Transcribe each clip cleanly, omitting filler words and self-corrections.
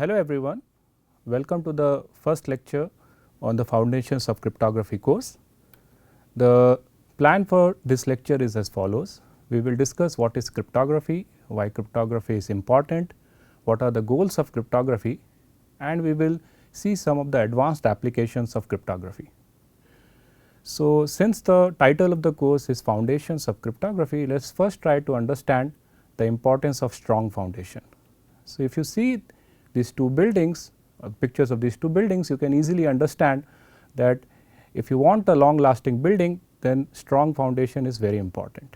Hello everyone, welcome to the first lecture on the foundations of cryptography course. The plan for this lecture is as follows. We will discuss what is cryptography, why cryptography is important, what are the goals of cryptography, and we will see some of the advanced applications of cryptography. So, since the title of the course is Foundations of Cryptography, let us first try to understand the importance of strong foundation. So, if you see these two buildings, pictures of these two buildings, you can easily understand that if you want a long lasting building, then strong foundation is very important.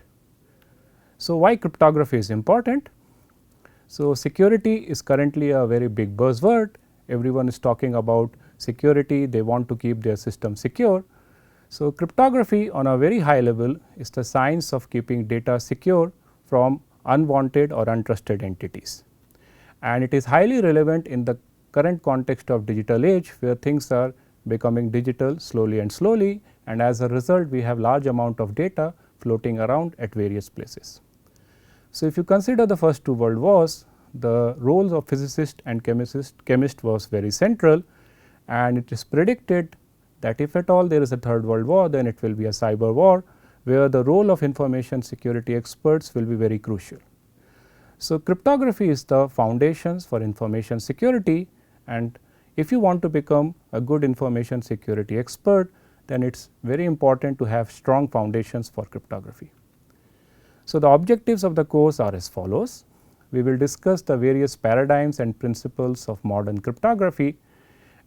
So, why cryptography is important? So, security is currently a very big buzzword. Everyone is talking about security, they want to keep their system secure. So, cryptography on a very high level is the science of keeping data secure from unwanted or untrusted entities, and it is highly relevant in the current context of digital age, where things are becoming digital slowly and slowly, and as a result we have large amount of data floating around at various places. So, if you consider the first two world wars, the roles of physicist and chemist was very central, and it is predicted that if at all there is a third world war, then it will be a cyber war, where the role of information security experts will be very crucial. So, cryptography is the foundations for information security, and if you want to become a good information security expert, then it is very important to have strong foundations for cryptography. So, the objectives of the course are as follows. We will discuss the various paradigms and principles of modern cryptography,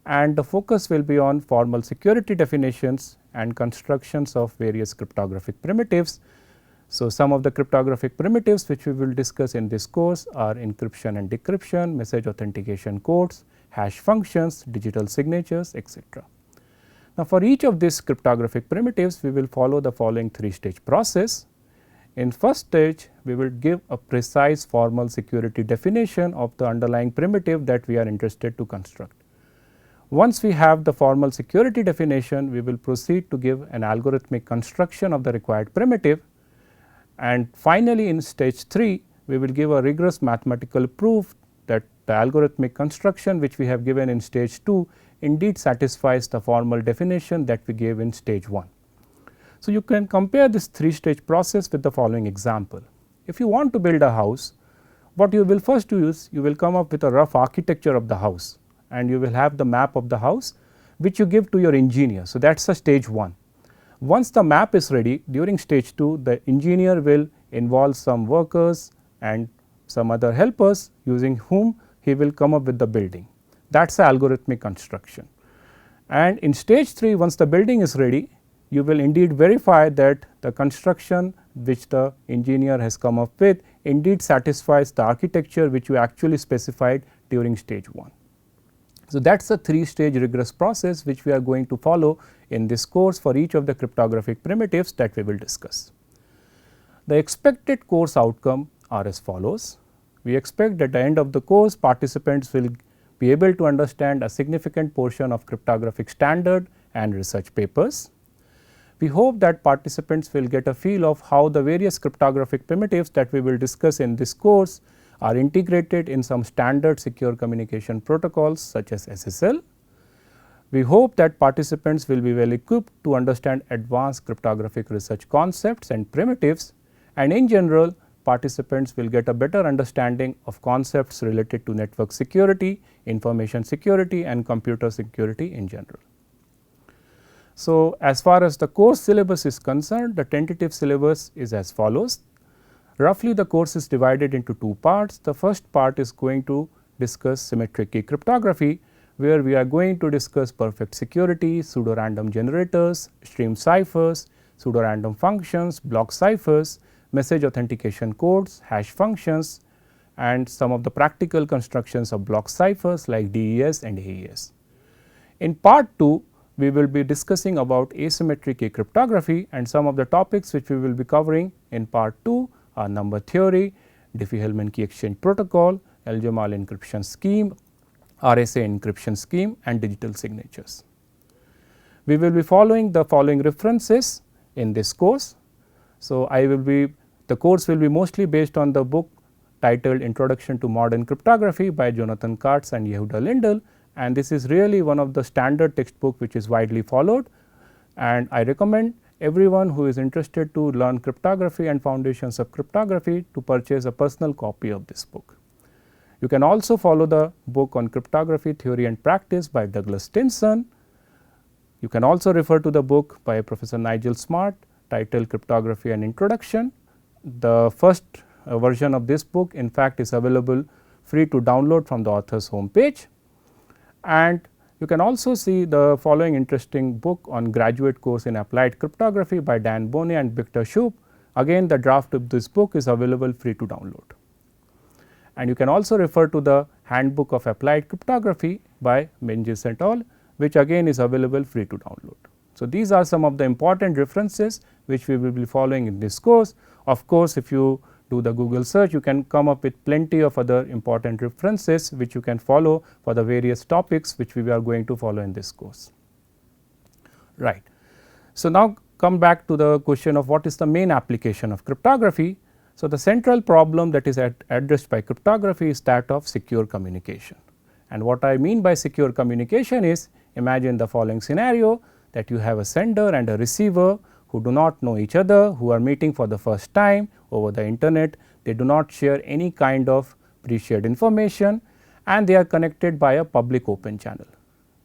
and the focus will be on formal security definitions and constructions of various cryptographic primitives. So, some of the cryptographic primitives which we will discuss in this course are encryption and decryption, message authentication codes, hash functions, digital signatures, etc. Now, for each of these cryptographic primitives, we will follow the following three-stage process. In first stage, we will give a precise formal security definition of the underlying primitive that we are interested to construct. Once we have the formal security definition, we will proceed to give an algorithmic construction of the required primitive, and finally in stage 3 we will give a rigorous mathematical proof that the algorithmic construction which we have given in stage 2 indeed satisfies the formal definition that we gave in stage 1. So, you can compare this three-stage process with the following example. If you want to build a house, what you will first do is you will come up with a rough architecture of the house, and you will have the map of the house which you give to your engineer. So, that is a stage 1. Once the map is ready, during stage 2 the engineer will involve some workers and some other helpers using whom he will come up with the building. That is the algorithmic construction. And in stage 3, once the building is ready, you will indeed verify that the construction which the engineer has come up with indeed satisfies the architecture which you actually specified during stage 1. So, that is a three-stage rigorous process which we are going to follow in this course for each of the cryptographic primitives that we will discuss. The expected course outcome are as follows. We expect at the end of the course participants will be able to understand a significant portion of cryptographic standard and research papers. We hope that participants will get a feel of how the various cryptographic primitives that we will discuss in this course are integrated in some standard secure communication protocols such as SSL. We hope that participants will be well equipped to understand advanced cryptographic research concepts and primitives, and in general participants will get a better understanding of concepts related to network security, information security and computer security in general. So, as far as the course syllabus is concerned, the tentative syllabus is as follows. Roughly the course is divided into two parts. The first part is going to discuss symmetric key cryptography, where we are going to discuss perfect security, pseudo-random generators, stream ciphers, pseudo-random functions, block ciphers, message authentication codes, hash functions, and some of the practical constructions of block ciphers like DES and AES. In part 2, we will be discussing about asymmetric key cryptography, and some of the topics which we will be covering in part 2 are number theory, Diffie-Hellman key exchange protocol, Al-Jamal encryption scheme, RSA encryption scheme and digital signatures. We will be following the following references in this course. So, the course will be mostly based on the book titled Introduction to Modern Cryptography by Jonathan Katz and Yehuda Lindell, and this is really one of the standard textbook which is widely followed, and I recommend everyone who is interested to learn cryptography and foundations of cryptography to purchase a personal copy of this book. You can also follow the book on cryptography theory and practice by Douglas Stinson. You can also refer to the book by Professor Nigel Smart titled Cryptography and Introduction. The first version of this book in fact is available free to download from the author's home page, and you can also see the following interesting book on graduate course in applied cryptography by Dan Boneh and Victor Shoup. Again, the draft of this book is available free to download. And you can also refer to the handbook of applied cryptography by Menges et al., which again is available free to download. So, these are some of the important references which we will be following in this course. Of course, if you do the Google search, you can come up with plenty of other important references which you can follow for the various topics which we are going to follow in this course. Right. So, now come back to the question of what is the main application of cryptography. So, the central problem that is addressed by cryptography is that of secure communication. And what I mean by secure communication is, imagine the following scenario, that you have a sender and a receiver who do not know each other, who are meeting for the first time over the internet. They do not share any kind of pre-shared information, and they are connected by a public open channel.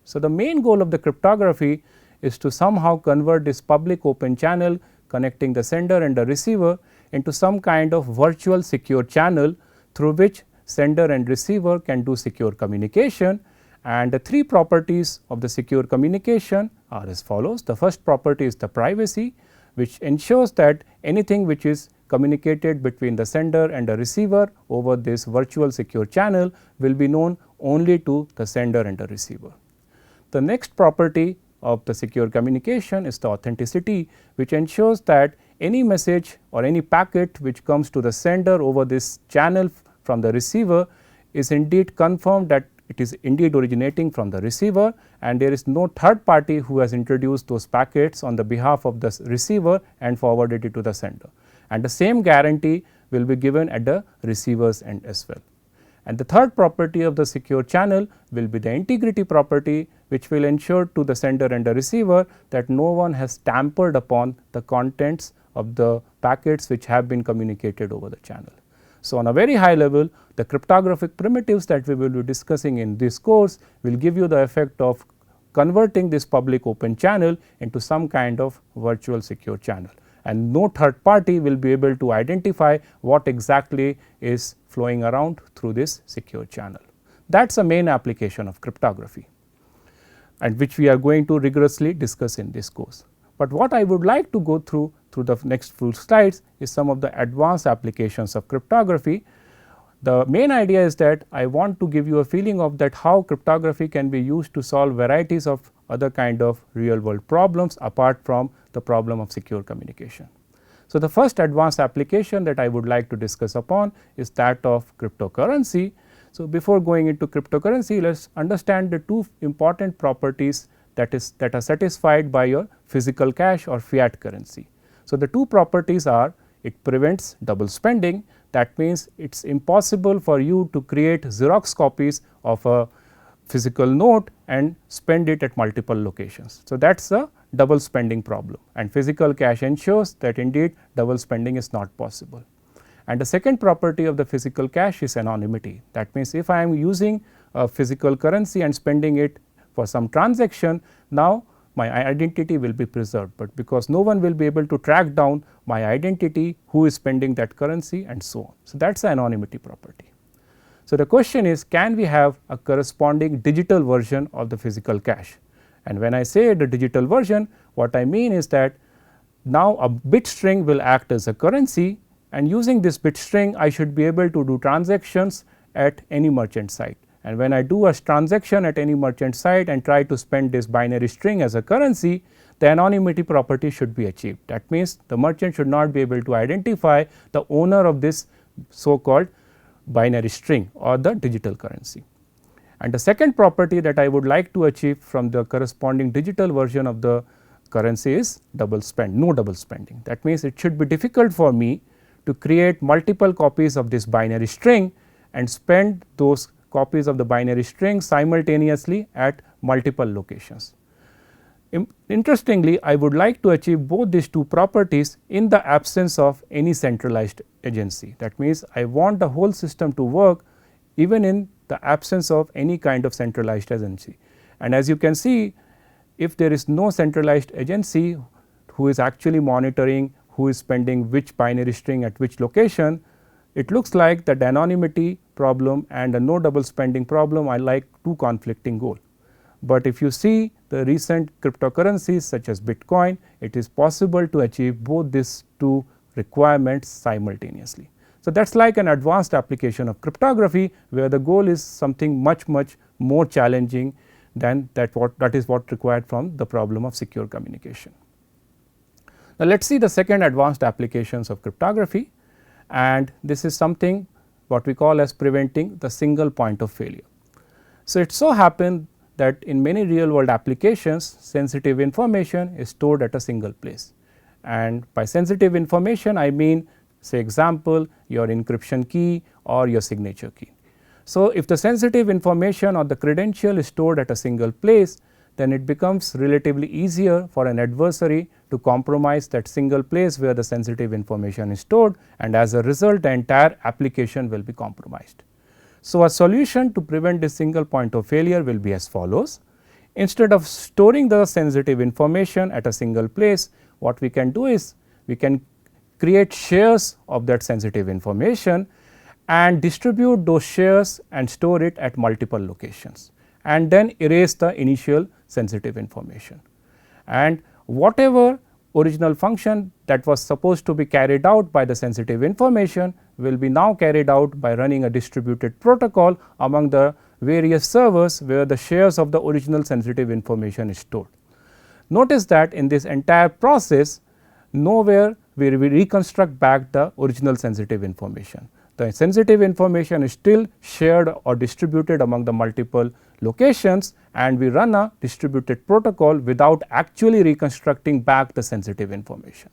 So, the main goal of the cryptography is to somehow convert this public open channel connecting the sender and the receiver into some kind of virtual secure channel through which sender and receiver can do secure communication. And the three properties of the secure communication are as follows. The first property is the privacy, which ensures that anything which is communicated between the sender and the receiver over this virtual secure channel will be known only to the sender and the receiver. The next property of the secure communication is the authenticity, which ensures that any message or any packet which comes to the sender over this channel from the receiver is indeed confirmed that it is indeed originating from the receiver, and there is no third party who has introduced those packets on the behalf of the receiver and forwarded it to the sender. And the same guarantee will be given at the receiver's end as well. And the third property of the secure channel will be the integrity property, which will ensure to the sender and the receiver that no one has tampered upon the contents of the packets which have been communicated over the channel. So, on a very high level, the cryptographic primitives that we will be discussing in this course will give you the effect of converting this public open channel into some kind of virtual secure channel, and no third party will be able to identify what exactly is flowing around through this secure channel. That is the main application of cryptography, and which we are going to rigorously discuss in this course. But what I would like to go through the next few slides is some of the advanced applications of cryptography. The main idea is that I want to give you a feeling of that how cryptography can be used to solve varieties of other kind of real world problems apart from the problem of secure communication. So, the first advanced application that I would like to discuss upon is that of cryptocurrency. So, before going into cryptocurrency, let us understand the two important properties that are satisfied by your physical cash or fiat currency. So, the two properties are, it prevents double spending. That means, it is impossible for you to create Xerox copies of a physical note and spend it at multiple locations. So, that is a double spending problem, and physical cash ensures that indeed double spending is not possible. And the second property of the physical cash is anonymity. That means, if I am using a physical currency and spending it for some transaction, now my identity will be preserved, but because no one will be able to track down my identity, who is spending that currency and so on. So, that is the anonymity property. So, the question is, can we have a corresponding digital version of the physical cash? And when I say the digital version, what I mean is that now a bit string will act as a currency, and using this bit string I should be able to do transactions at any merchant site. And when I do a transaction at any merchant site and try to spend this binary string as a currency, the anonymity property should be achieved. That means, the merchant should not be able to identify the owner of this so called binary string or the digital currency. And the second property that I would like to achieve from the corresponding digital version of the currency is no double spending. That means, it should be difficult for me to create multiple copies of this binary string and spend those copies of the binary string simultaneously at multiple locations. Interestingly, I would like to achieve both these two properties in the absence of any centralized agency. That means, I want the whole system to work even in the absence of any kind of centralized agency. And as you can see, if there is no centralized agency who is actually monitoring who is spending which binary string at which location, it looks like the anonymity problem and the no double spending problem are like two conflicting goals. But if you see the recent cryptocurrencies such as Bitcoin, it is possible to achieve both these two requirements simultaneously. So, that is like an advanced application of cryptography, where the goal is something much more challenging than that is what required from the problem of secure communication. Now, let us see the second advanced applications of cryptography, and this is something what we call as preventing the single point of failure. So, it so happened that in many real world applications, sensitive information is stored at a single place, and by sensitive information I mean, say example, your encryption key or your signature key. So, if the sensitive information or the credential is stored at a single place, then it becomes relatively easier for an adversary to compromise that single place where the sensitive information is stored, and as a result the entire application will be compromised. So, a solution to prevent this single point of failure will be as follows. Instead of storing the sensitive information at a single place, what we can do is we can create shares of that sensitive information and distribute those shares and store it at multiple locations, and then erase the initial sensitive information. And whatever original function that was supposed to be carried out by the sensitive information will be now carried out by running a distributed protocol among the various servers where the shares of the original sensitive information is stored. Notice that in this entire process, nowhere will we reconstruct back the original sensitive information. The sensitive information is still shared or distributed among the multiple locations, and we run a distributed protocol without actually reconstructing back the sensitive information.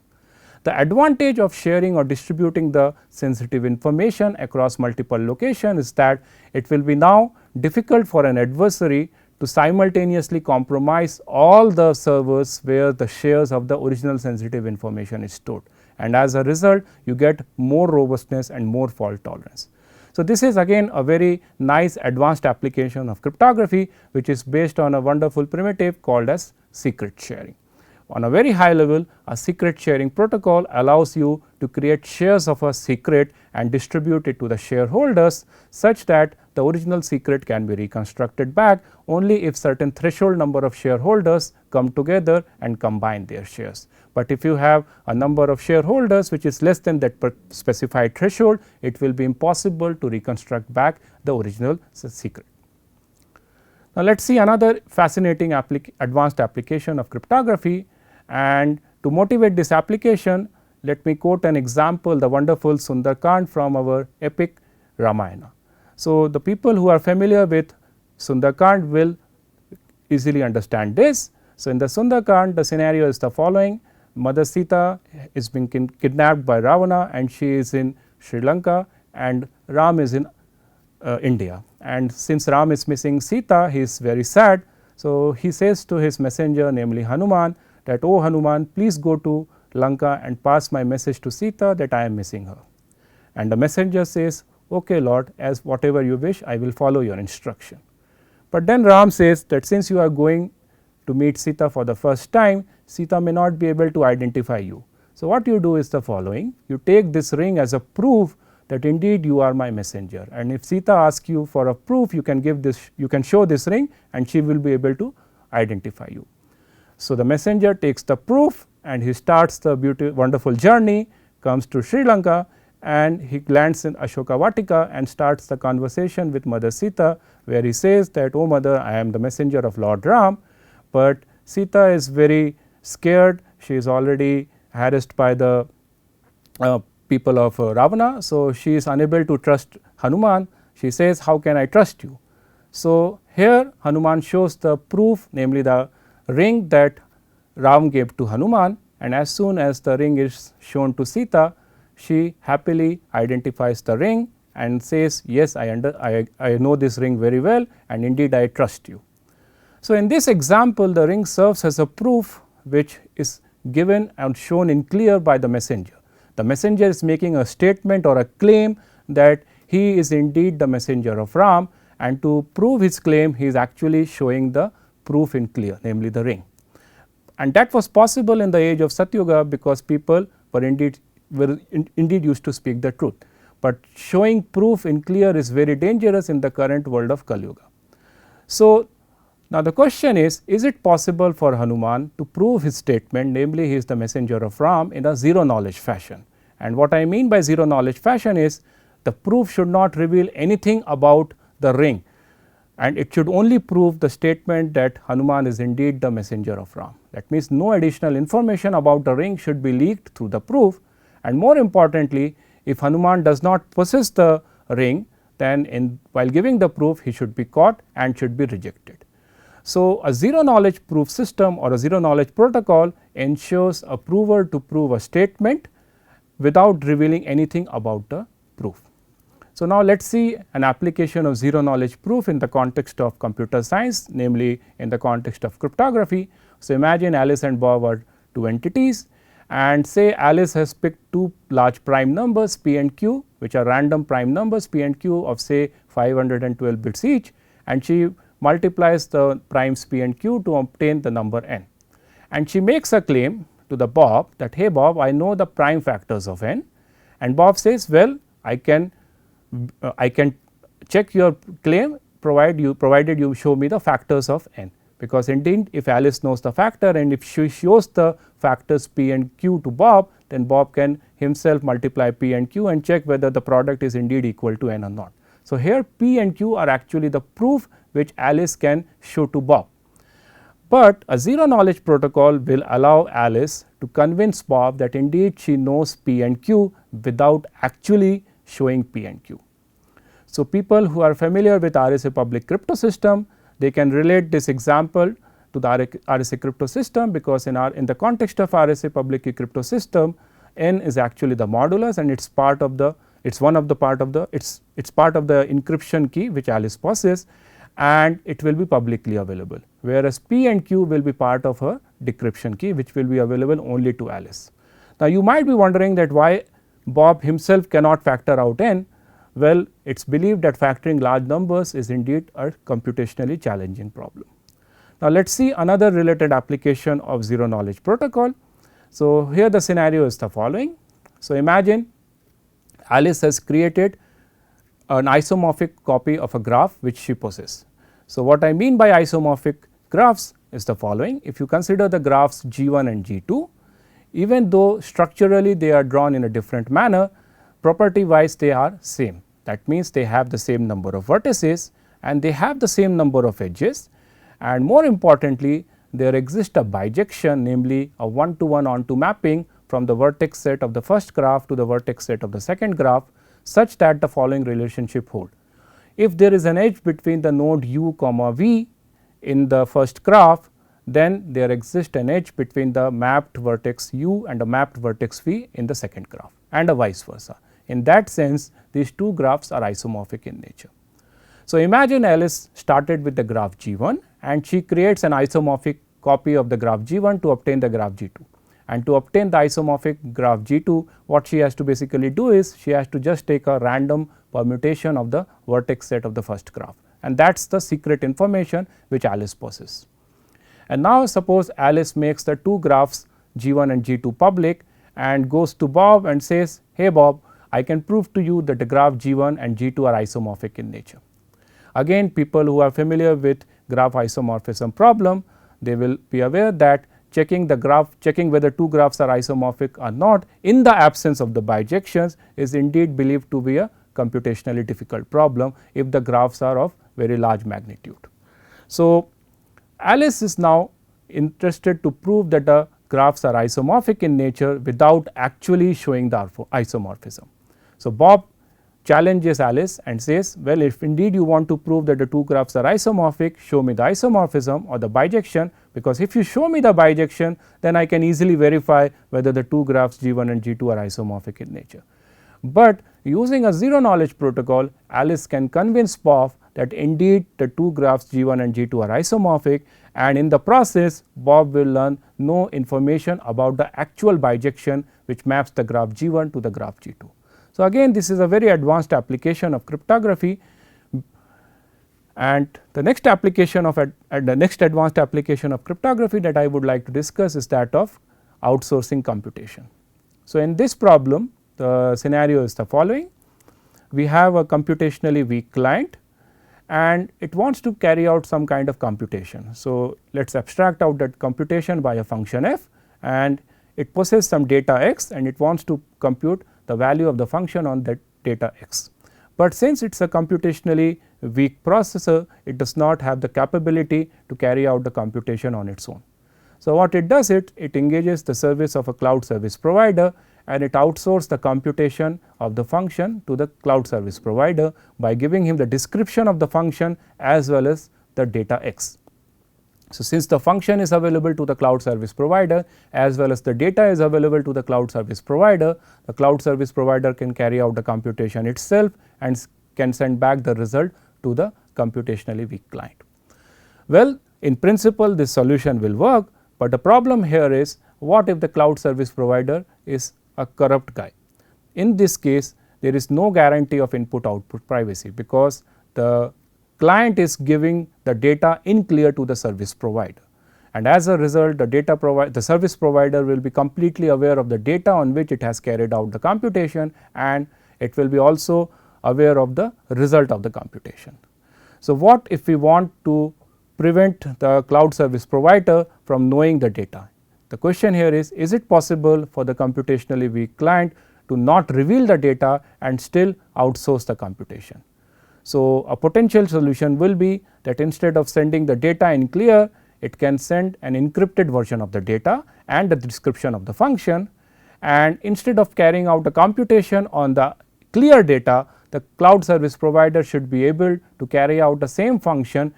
The advantage of sharing or distributing the sensitive information across multiple locations is that it will be now difficult for an adversary to simultaneously compromise all the servers where the shares of the original sensitive information is stored, and as a result you get more robustness and more fault tolerance. So, this is again a very nice advanced application of cryptography, which is based on a wonderful primitive called as secret sharing. On a very high level, a secret sharing protocol allows you to create shares of a secret and distribute it to the shareholders, such that the original secret can be reconstructed back only if certain threshold number of shareholders come together and combine their shares. But if you have a number of shareholders which is less than that specified threshold, it will be impossible to reconstruct back the original secret. Now, let us see another fascinating advanced application of cryptography, and to motivate this application, let me quote an example, the wonderful Sundarkand from our epic Ramayana. So, the people who are familiar with Sundarkand will easily understand this. So, in the Sundarkand, the scenario is the following: Mother Sita is being kidnapped by Ravana, and she is in Sri Lanka, and Ram is in India. And since Ram is missing Sita, he is very sad. So, he says to his messenger, namely Hanuman, that, "Oh Hanuman, please go to Lanka and pass my message to Sita that I am missing her." And the messenger says, "Okay Lord, as whatever you wish, I will follow your instruction." But then Ram says that since you are going to meet Sita for the first time, Sita may not be able to identify you. So, what you do is the following: you take this ring as a proof that indeed you are my messenger, and if Sita asks you for a proof, you can give this, you can show this ring, and she will be able to identify you. So, the messenger takes the proof and he starts the wonderful journey, comes to Sri Lanka, and he lands in Ashoka Vatika and starts the conversation with Mother Sita, where he says that, "Oh mother, I am the messenger of Lord Ram." But Sita is very scared, she is already harassed by the people of Ravana. So, she is unable to trust Hanuman. She says, "How can I trust you?" So, here Hanuman shows the proof, namely the ring that Ram gave to Hanuman, and as soon as the ring is shown to Sita, she happily identifies the ring and says, yes, I know this ring very well and indeed I trust you. So, in this example, the ring serves as a proof which is given and shown in clear by the messenger. The messenger is making a statement or a claim that he is indeed the messenger of Ram, and to prove his claim he is actually showing the proof in clear, namely the ring. And that was possible in the age of Satyuga because people were indeed used to speak the truth, but showing proof in clear is very dangerous in the current world of Kali Yuga. So, now the question is it possible for Hanuman to prove his statement, namely he is the messenger of Ram, in a zero knowledge fashion? And what I mean by zero knowledge fashion is the proof should not reveal anything about the ring, and it should only prove the statement that Hanuman is indeed the messenger of Ram. That means no additional information about the ring should be leaked through the proof, and more importantly, if Hanuman does not possess the ring, then while giving the proof he should be caught and should be rejected. So, a zero knowledge proof system or a zero knowledge protocol ensures a prover to prove a statement without revealing anything about the proof. So, now let us see an application of zero knowledge proof in the context of computer science, namely in the context of cryptography. So, imagine Alice and Bob are two entities, and say Alice has picked two large prime numbers P and Q, which are random prime numbers P and Q of say 512 bits each, and she multiplies the primes P and Q to obtain the number n. And she makes a claim to the Bob that, hey Bob, I know the prime factors of n, and Bob says, well, I can check your claim provided you show me the factors of n, because indeed if Alice knows the factor and if she shows the factors P and Q to Bob, then Bob can himself multiply P and Q and check whether the product is indeed equal to n or not. So, here P and Q are actually the proof which Alice can show to Bob, but a zero knowledge protocol will allow Alice to convince Bob that indeed she knows P and Q without actually showing P and Q. So, people who are familiar with RSA public crypto system, they can relate this example to the RSA crypto system, because in the context of RSA public key crypto system, n is actually the modulus and it is part of the encryption key which Alice possesses, and it will be publicly available, whereas P and Q will be part of her decryption key which will be available only to Alice. Now, you might be wondering that why Bob himself cannot factor out n. Well, it is believed that factoring large numbers is indeed a computationally challenging problem. Now, let us see another related application of zero knowledge protocol. So, here the scenario is the following. So, imagine Alice has created an isomorphic copy of a graph which she possesses. So, what I mean by isomorphic graphs is the following. If you consider the graphs G1 and G2, even though structurally they are drawn in a different manner, property wise they are same. That means they have the same number of vertices and they have the same number of edges, and more importantly there exists a bijection, namely a one-to-one onto mapping from the vertex set of the first graph to the vertex set of the second graph, such that the following relationship hold. If there is an edge between the node u comma v in the first graph, then there exists an edge between the mapped vertex u and the mapped vertex v in the second graph, and a vice versa. In that sense, these two graphs are isomorphic in nature. So, imagine Alice started with the graph G1 and she creates an isomorphic copy of the graph G1 to obtain the graph G2. And to obtain the isomorphic graph G2, what she has to basically do is she has to just take a random permutation of the vertex set of the first graph, and that is the secret information which Alice possesses. And now, suppose Alice makes the two graphs G1 and G2 public and goes to Bob and says, hey Bob, I can prove to you that the graph G1 and G2 are isomorphic in nature. Again, people who are familiar with graph isomorphism problem, they will be aware that checking whether two graphs are isomorphic or not in the absence of the bijections is indeed believed to be a computationally difficult problem if the graphs are of very large magnitude. So, Alice is now interested to prove that the graphs are isomorphic in nature without actually showing the isomorphism. So, Bob challenges Alice and says, well, if indeed you want to prove that the two graphs are isomorphic, show me the isomorphism or the bijection, because if you show me the bijection, then I can easily verify whether the two graphs G1 and G2 are isomorphic in nature. But using a zero knowledge protocol, Alice can convince Bob that indeed the two graphs G1 and G2 are isomorphic, and in the process Bob will learn no information about the actual bijection which maps the graph G1 to the graph G2. So, again this is a very advanced application of cryptography, and the next application of the next advanced application of cryptography that I would like to discuss is that of outsourcing computation. So, in this problem the scenario is the following: we have a computationally weak client and it wants to carry out some kind of computation. So, let us abstract out that computation by a function f, and it possesses some data x and it wants to compute the value of the function on that data x. But since it is a computationally weak processor, it does not have the capability to carry out the computation on its own. So, what it does, it engages the service of a cloud service provider and it outsources the computation of the function to the cloud service provider by giving him the description of the function as well as the data x. So, since the function is available to the cloud service provider as well as the data is available to the cloud service provider can carry out the computation itself and can send back the result to the computationally weak client. Well, in principle this solution will work, but the problem here is, what if the cloud service provider is a corrupt guy? In this case there is no guarantee of input output privacy, because the client is giving the data in clear to the service provider, and as a result the service provider will be completely aware of the data on which it has carried out the computation, and it will be also aware of the result of the computation. So, what if we want to prevent the cloud service provider from knowing the data? The question here is it possible for the computationally weak client to not reveal the data and still outsource the computation? So, a potential solution will be that instead of sending the data in clear, it can send an encrypted version of the data and the description of the function, and instead of carrying out a computation on the clear data, the cloud service provider should be able to carry out the same function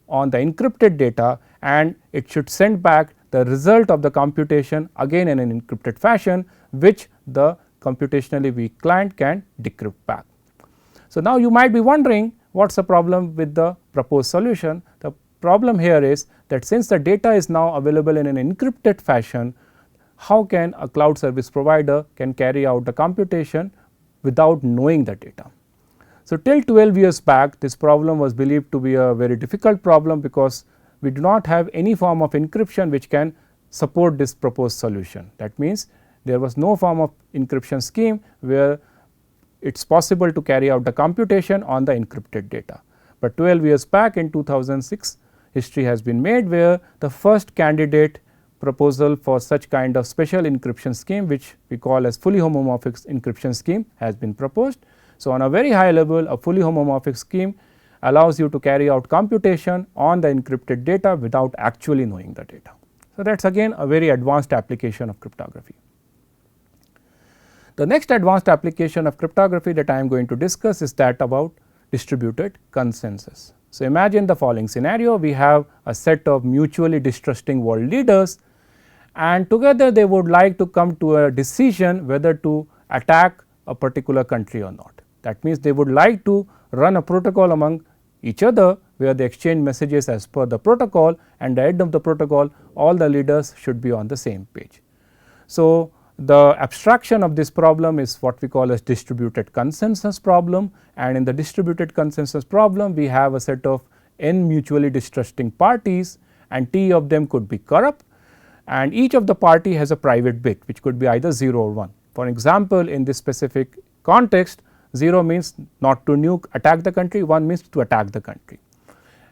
on the encrypted data, and it should send back the result of the computation again in an encrypted fashion, which the computationally weak client can decrypt back. So, now you might be wondering, what is the problem with the proposed solution? The problem here is that since the data is now available in an encrypted fashion, how can a cloud service provider can carry out the computation without knowing the data? So, till 12 years back this problem was believed to be a very difficult problem, because we do not have any form of encryption which can support this proposed solution. That means, there was no form of encryption scheme where it is possible to carry out the computation on the encrypted data. But 12 years back in 2006 history has been made where the first candidate proposal for such kind of special encryption scheme, which we call as fully homomorphic encryption scheme, has been proposed. So, on a very high level, a fully homomorphic scheme allows you to carry out computation on the encrypted data without actually knowing the data. So, that is again a very advanced application of cryptography. The next advanced application of cryptography that I am going to discuss is that about distributed consensus. So, imagine the following scenario: we have a set of mutually distrusting world leaders, and together they would like to come to a decision whether to attack a particular country or not. That means, they would like to run a protocol among each other where they exchange messages as per the protocol, and at the end of the protocol all the leaders should be on the same page. So, the abstraction of this problem is what we call as distributed consensus problem, and in the distributed consensus problem we have a set of n mutually distrusting parties, and t of them could be corrupt, and each of the party has a private bit which could be either 0 or 1. For example, in this specific context, 0 means not to nuke attack the country, 1 means to attack the country.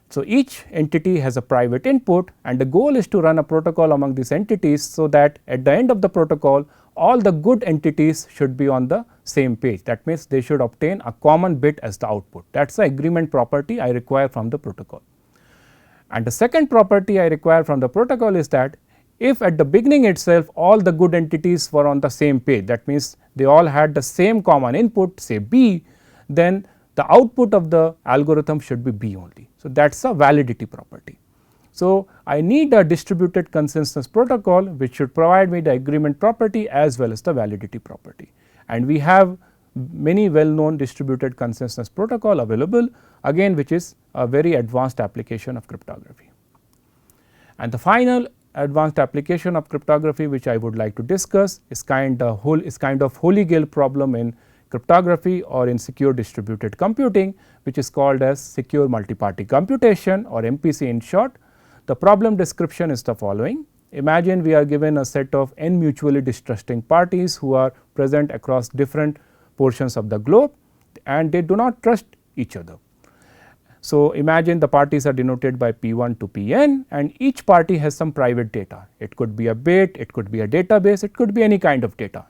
So, each entity has a private input, and the goal is to run a protocol among these entities, so that at the end of the protocol all the good entities should be on the same page. That means, they should obtain a common bit as the output. That is the agreement property I require from the protocol. And the second property I require from the protocol is that if at the beginning itself all the good entities were on the same page, that means they all had the same common input, say B, then the output of the algorithm should be B only. So, that is a validity property. So, I need a distributed consensus protocol which should provide me the agreement property as well as the validity property, and we have many well known distributed consensus protocol available, again which is a very advanced application of cryptography. And the final advanced application of cryptography which I would like to discuss is kind of holy grail problem in cryptography or in secure distributed computing, which is called as secure multiparty computation or MPC in short. The problem description is the following. Imagine we are given a set of n mutually distrusting parties who are present across different portions of the globe and they do not trust each other. So, imagine the parties are denoted by P1 to Pn and each party has some private data. It could be a bit, it could be a database, it could be any kind of data.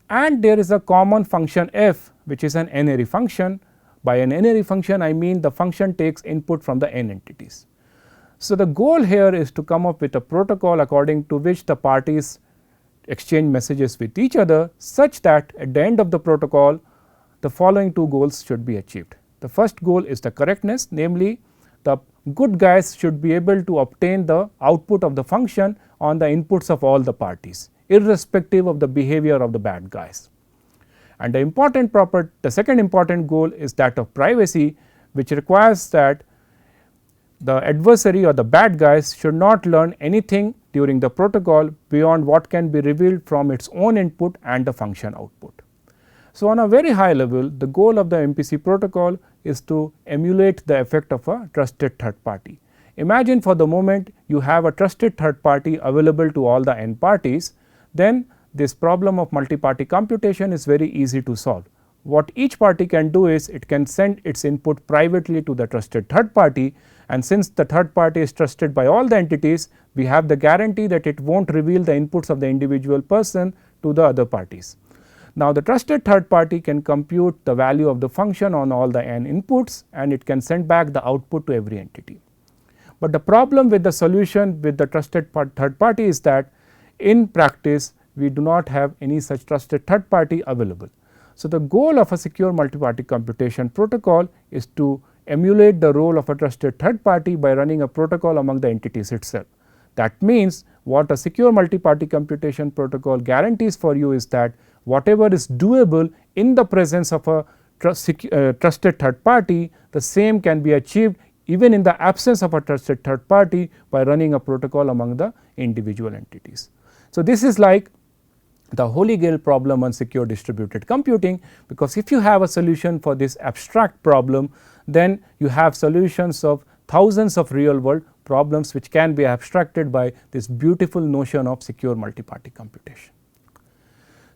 And there is a common function f which is an n-ary function. By an n-ary function I mean the function takes input from the n entities. So, the goal here is to come up with a protocol according to which the parties exchange messages with each other such that at the end of the protocol the following two goals should be achieved. The first goal is the correctness, namely the good guys should be able to obtain the output of the function on the inputs of all the parties, irrespective of the behavior of the bad guys. And the second important goal is that of privacy, which requires that the adversary or the bad guys should not learn anything during the protocol beyond what can be revealed from its own input and the function output. So, on a very high level, the goal of the MPC protocol is to emulate the effect of a trusted third party. Imagine for the moment you have a trusted third party available to all the n parties, then this problem of multi-party computation is very easy to solve. What each party can do is it can send its input privately to the trusted third party, and since the third party is trusted by all the entities, we have the guarantee that it will not reveal the inputs of the individual person to the other parties. Now, the trusted third party can compute the value of the function on all the n inputs and it can send back the output to every entity. But the problem with the solution with the trusted third party is that in practice we do not have any such trusted third party available. So, the goal of a secure multi-party computation protocol is to emulate the role of a trusted third party by running a protocol among the entities itself. That means what a secure multi-party computation protocol guarantees for you is that whatever is doable in the presence of a trusted third party, the same can be achieved even in the absence of a trusted third party by running a protocol among the individual entities. So, this is like the holy grail problem on secure distributed computing, because if you have a solution for this abstract problem, then you have solutions of thousands of real world problems which can be abstracted by this beautiful notion of secure multi-party computation.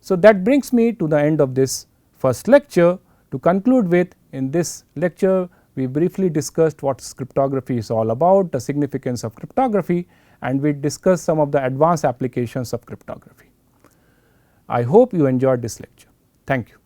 So, that brings me to the end of this first lecture. To conclude with, in this lecture we briefly discussed what cryptography is all about, the significance of cryptography, and we discussed some of the advanced applications of cryptography. I hope you enjoyed this lecture. Thank you.